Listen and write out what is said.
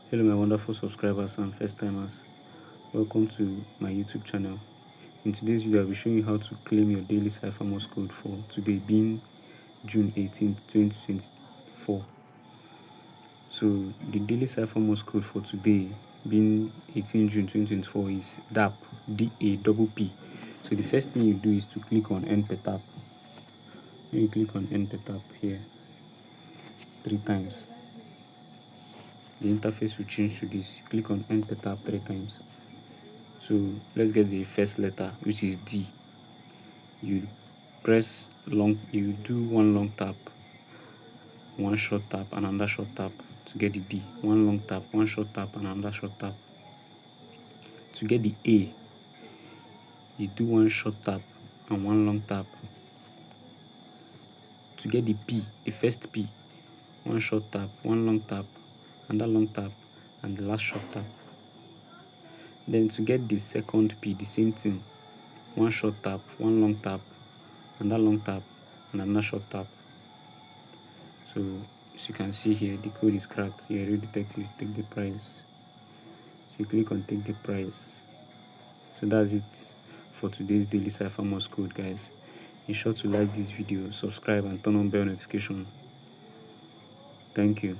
Hello my wonderful subscribers and first timers. Welcome to my YouTube channel. In today's video, I'll be showing you how to claim your daily Cipher Morse code for today being June 18th, 2024. So the daily Cipher Morse code for today being 18 June 2024 is DAP, D-A-P-P. So the first thing you do is to click on End per tap. When you click on End per tap here 3 times, the interface will change to this. Click on End per tap 3 times. So let's get the first letter, which is D. You do one long tap, one short tap, and another short tap to get the D. One long tap, one short tap, and another short tap. To get the A, you do one short tap and one long tap. To get the P, the first P, one short tap, one long tap, another long tap, and the last short tap. Then to get the second P, the same thing. One short tap, one long tap, another long tap, and another short tap. So as you can see here, the code is cracked. You're a real detective, take the prize. So you click on take the prize. So that's it for today's daily Cipher Morse code, guys. Be sure to like this video, subscribe, and turn on bell notification. Thank you.